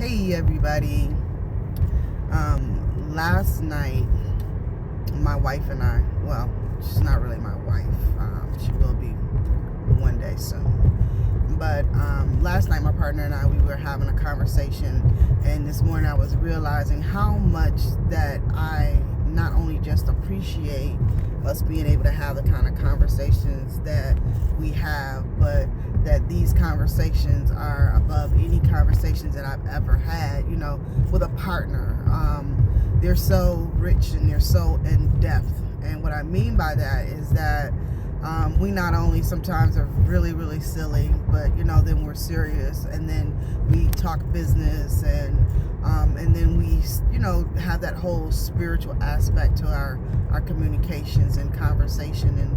Hey everybody. Last night my wife and I, well, she's not really my wife. She will be one day soon. But last night my partner and I, we were having a conversation, and this morning I was realizing how much that I not only just appreciate us being able to have the kind of conversations that we have, but that these conversations are above any conversations that I've ever had, with a partner. They're so rich and they're so in depth. And what I mean by that is that we not only sometimes are really, really silly, but then we're serious, and then we talk business, and then we have that whole spiritual aspect to our communications and conversation, and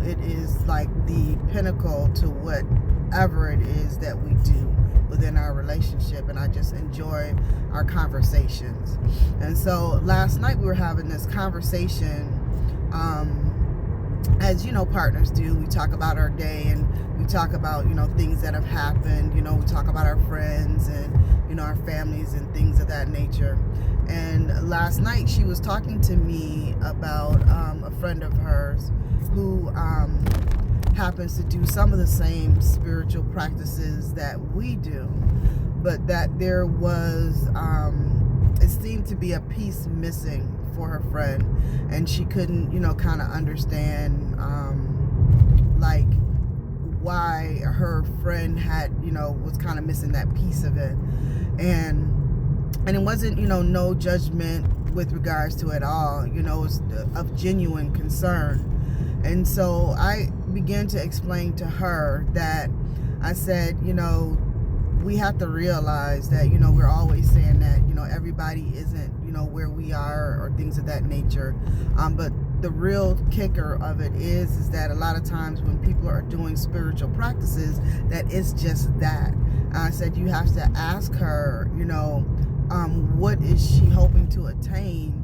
it is like the pinnacle to whatever it is that we do within our relationship, and I just enjoy our conversations. And so last night we were having this conversation, as partners do. We talk about our day, and we talk about things that have happened. We talk about our friends and our families and things of that nature. And last night she was talking to me about a friend of hers who happens to do some of the same spiritual practices that we do, but that there was it seemed to be a piece missing for her friend, and she couldn't kind of understand like why her friend had was kind of missing that piece of it. And it wasn't no judgment with regards to it all. It was of genuine concern. And so I began to explain to her that I said, we have to realize that we're always saying that everybody isn't where we are or things of that nature, but the real kicker of it is that a lot of times when people are doing spiritual practices, that it's just that. I said you have to ask her what is she hoping to attain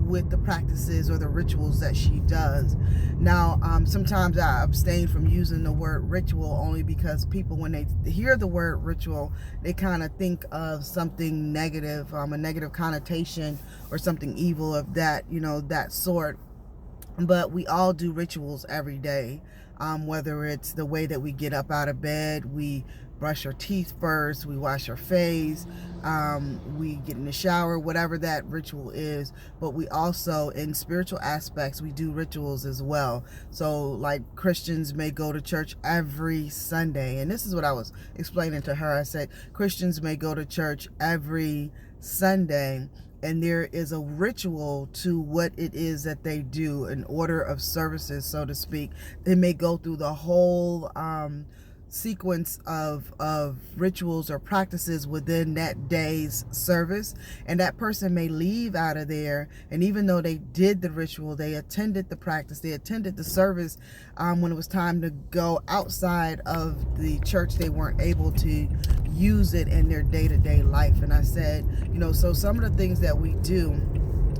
with the practices or the rituals that she does. Now, sometimes I abstain from using the word ritual only because people, when they hear the word ritual, they kind of think of something negative, a negative connotation or something evil of that, that sort. But we all do rituals every day, whether it's the way that we get up out of bed, we brush our teeth first, we wash our face, we get in the shower, whatever that ritual is. But we also, in spiritual aspects, we do rituals as well. So like Christians may go to church every Sunday, and this is what I was explaining to her. I said Christians may go to church every Sunday, and there is a ritual to what it is that they do, an order of services, so to speak. They may go through the whole sequence of rituals or practices within that day's service, and that person may leave out of there, and even though they did the ritual, they attended the practice, they attended the service, when it was time to go outside of the church, they weren't able to use it in their day-to-day life. And I said, so some of the things that we do,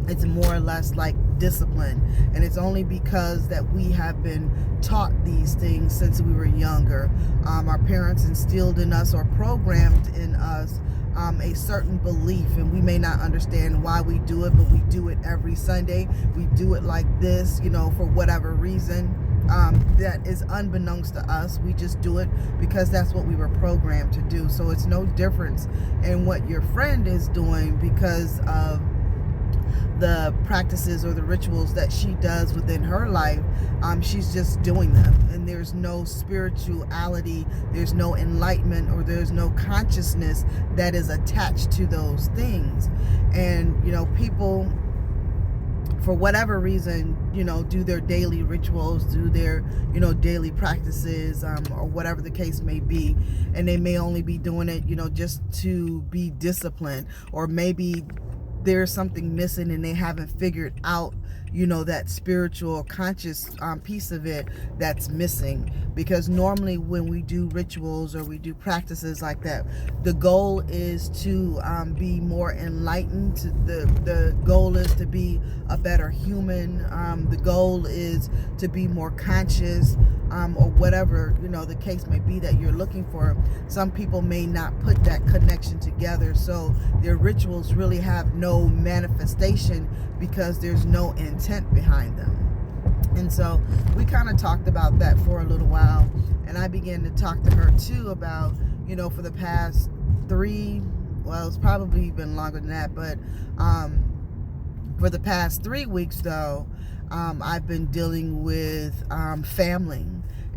it's more or less like discipline, and it's only because that we have been taught these things since we were younger. Our parents instilled in us or programmed in us a certain belief, and we may not understand why we do it, but we do it every Sunday. We do it like this, for whatever reason that is unbeknownst to us. We just do it because that's what we were programmed to do. So it's no difference in what your friend is doing because of the practices or the rituals that she does within her life. She's just doing them, and there's no spirituality, there's no enlightenment, or there's no consciousness that is attached to those things. And people, for whatever reason, do their daily rituals, do their daily practices, or whatever the case may be, and they may only be doing it just to be disciplined, or maybe there's something missing and they haven't figured out that spiritual conscious piece of it that's missing. Because normally when we do rituals or we do practices like that, the goal is to be more enlightened. The goal is to be a better human. The goal is to be more conscious, or whatever the case may be that you're looking for. Some people may not put that connection together, so their rituals really have no manifestation because there's no intent behind them. And so we kind of talked about that for a little while, and I began to talk to her too about, for the past it's probably been longer than that, but for the past 3 weeks though, I've been dealing with family.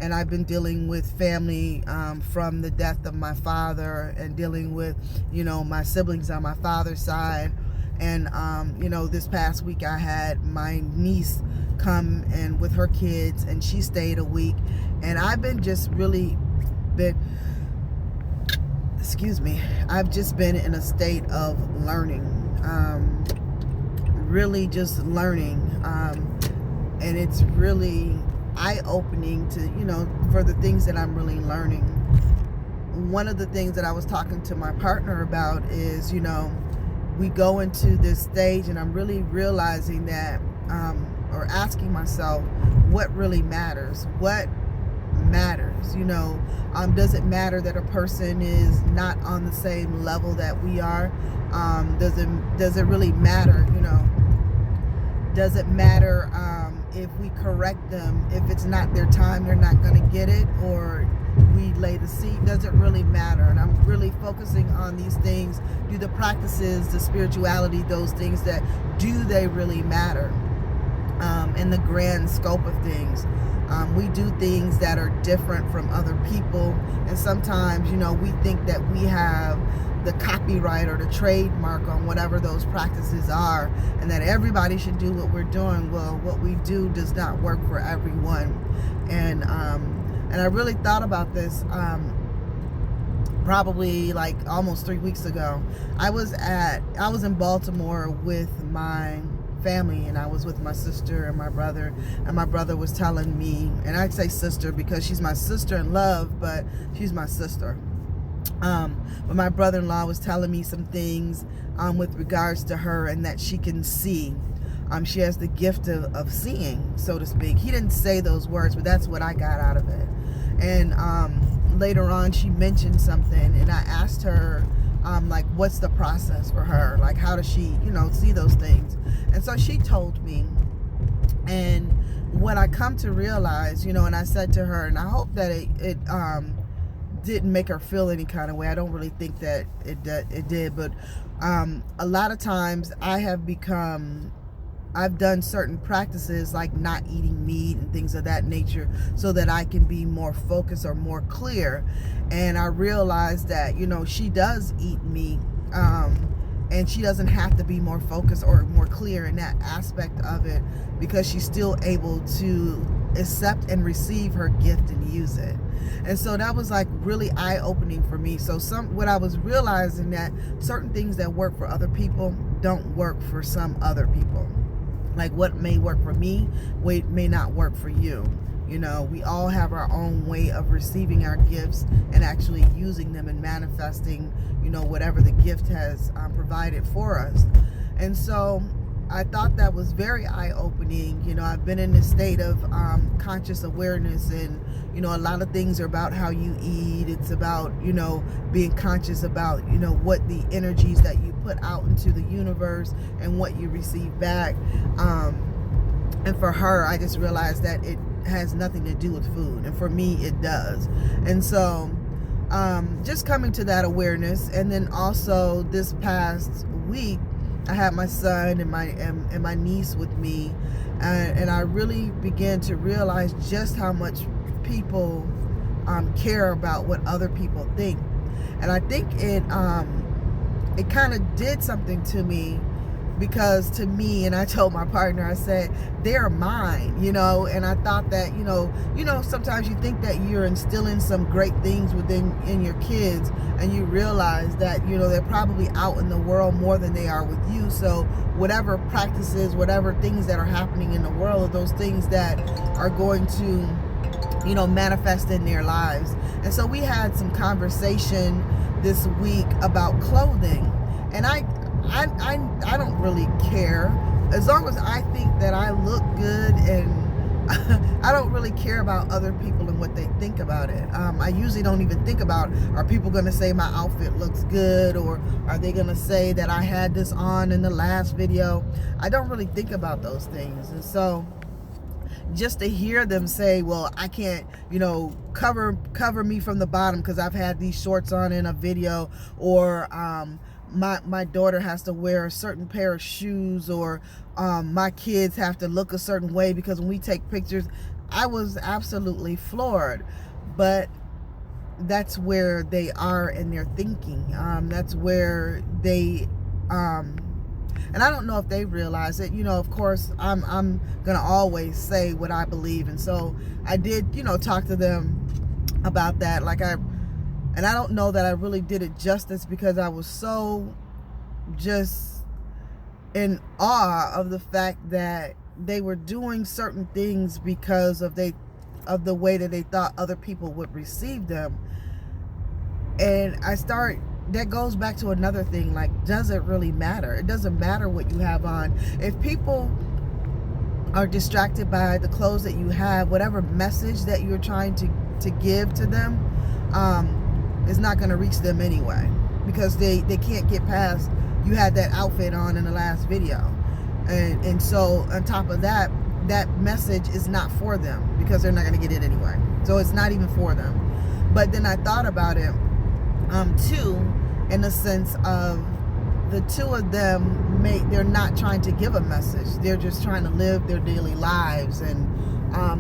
And I've been dealing with family from the death of my father, and dealing with, my siblings on my father's side. And, this past week I had my niece come and with her kids, and she stayed a week. And I've been just really I've just been in a state of learning, really just learning. And it's really eye-opening to, for the things that I'm really learning. One of the things that I was talking to my partner about is, we go into this stage and I'm really realizing that, or asking myself, what really matters? What matters? Does it matter that a person is not on the same level that we are? Does it really matter? Does it matter if we correct them? If it's not their time, they're not going to get it, or we lay the seed? Does it really matter? And I'm really focusing on these things. Do the practices, the spirituality, those things, that do they really matter in the grand scope of things? We do things that are different from other people, and sometimes we think that we have the copyright or the trademark on whatever those practices are, and that everybody should do what we're doing. Well, what we do does not work for everyone. And I really thought about this probably like almost 3 weeks ago. I was in Baltimore with my family, and I was with my sister and my brother, and my brother was telling me, and I say sister because she's my sister in love, but she's my sister. But my brother-in-law was telling me some things with regards to her, and that she can see. She has the gift of seeing, so to speak. He didn't say those words, but that's what I got out of it. And later on, she mentioned something, and I asked her, like, what's the process for her? Like, how does she, see those things? And so she told me. And what I come to realize, and I said to her, and I hope that it didn't make her feel any kind of way. I don't really think that it did, but a lot of times I've done certain practices like not eating meat and things of that nature so that I can be more focused or more clear. And I realized that, she does eat meat, and she doesn't have to be more focused or more clear in that aspect of it, because she's still able to accept and receive her gift and use it. And so that was like really eye-opening for me. So what I was realizing, that certain things that work for other people don't work for some other people. Like what may work for me may not work for you. We all have our own way of receiving our gifts and actually using them and manifesting, whatever the gift has provided for us. And so I thought that was very eye-opening. I've been in this state of conscious awareness, and a lot of things are about how you eat. It's about being conscious about what the energies that you put out into the universe and what you receive back. And for her, I just realized that it has nothing to do with food, and for me it does. And so just coming to that awareness. And then also this past week, I had my son and my niece with me, and I really began to realize just how much people care about what other people think. And I think it kind of did something to me because to me, and I told my partner, I said, they're mine, you know. And I thought that, you know, sometimes you think that you're instilling some great things in your kids, and you realize that, you know, they're probably out in the world more than they are with you. So whatever practices, whatever things that are happening in the world, are those things that are going to, you know, manifest in their lives. And so we had some conversation this week about clothing, and I don't really care, as long as I think that I look good, and I don't really care about other people and what they think about it. I usually don't even think about, are people going to say my outfit looks good, or are they going to say that I had this on in the last video? I don't really think about those things. And so just to hear them say, well, I can't, you know, cover me from the bottom because I've had these shorts on in a video, or my daughter has to wear a certain pair of shoes, or my kids have to look a certain way because when we take pictures, I was absolutely floored. But that's where they are in their thinking. That's where they and I don't know if they realize it. You know, of course, I'm gonna always say what I believe, and so I did, you know, talk to them about that. And I don't know that I really did it justice, because I was so just in awe of the fact that they were doing certain things because of the way that they thought other people would receive them. And that goes back to another thing, like, does it really matter? It doesn't matter what you have on. If people are distracted by the clothes that you have, whatever message that you're trying to give to them, is not going to reach them anyway, because they can't get past, you had that outfit on in the last video. And so on top of that, that message is not for them, because they're not going to get it anyway. So it's not even for them. But then I thought about it too, in the sense of the two of them, they're not trying to give a message. They're just trying to live their daily lives, and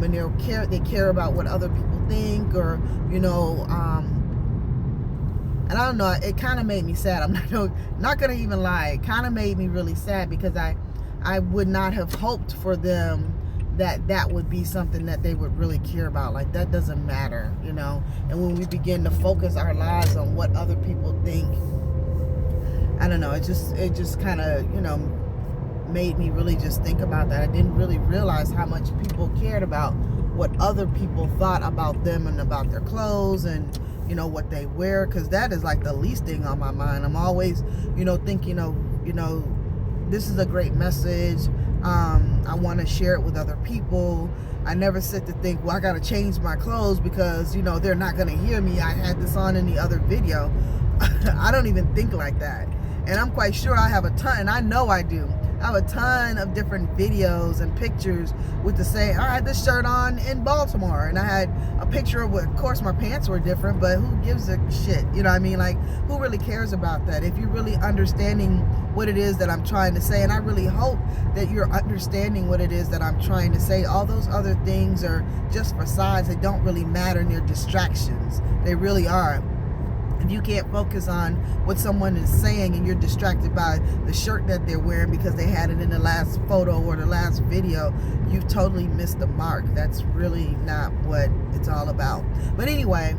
they care about what other people think, or, you know, and I don't know, it kind of made me sad. I'm not gonna even lie, it kind of made me really sad, because I would not have hoped for them that would be something that they would really care about. Like, that doesn't matter, you know. And when we begin to focus our lives on what other people think, I don't know, it just kind of, you know, made me really just think about that. I didn't really realize how much people cared about what other people thought about them and about their clothes, and, you know, what they wear, because that is like the least thing on my mind. I'm always, you know, thinking of, you know, this is a great message. I want to share it with other people. I never sit to think, well, I got to change my clothes because, you know, they're not going to hear me. I had this on in the other video. I don't even think like that. And I'm quite sure I have a ton, and I know I do. I have a ton of different videos and pictures with the same, I had this shirt on in Baltimore, and I had a picture of course my pants were different, but who gives a shit? You know what I mean? Like, who really cares about that? If you're really understanding what it is that I'm trying to say, and I really hope that you're understanding what it is that I'm trying to say, all those other things are just facades. They don't really matter, and they're distractions. They really are. If you can't focus on what someone is saying, and you're distracted by the shirt that they're wearing because they had it in the last photo or the last video, you've totally missed the mark. That's really not what it's all about. But anyway,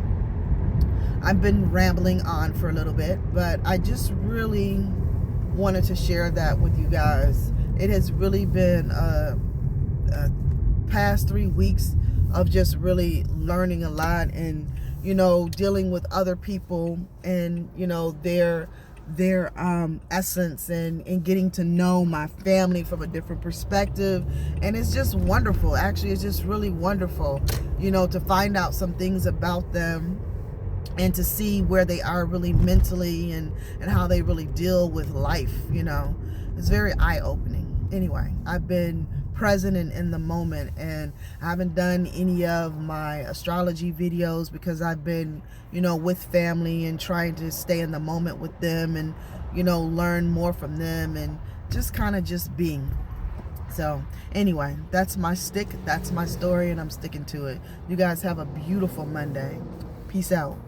I've been rambling on for a little bit, but I just really wanted to share that with you guys. It has really been a past 3 weeks of just really learning a lot, and, you know, dealing with other people, and, you know, their essence, and getting to know my family from a different perspective. And it's just wonderful. Actually, it's just really wonderful, you know, to find out some things about them, and to see where they are really mentally, and how they really deal with life. You know, it's very eye-opening. Anyway, I've been present and in the moment, and I haven't done any of my astrology videos because I've been, you know, with family and trying to stay in the moment with them, and, you know, learn more from them, and just kind of just being. So anyway, that's my stick, that's my story, and I'm sticking to it. You guys have a beautiful Monday. Peace out.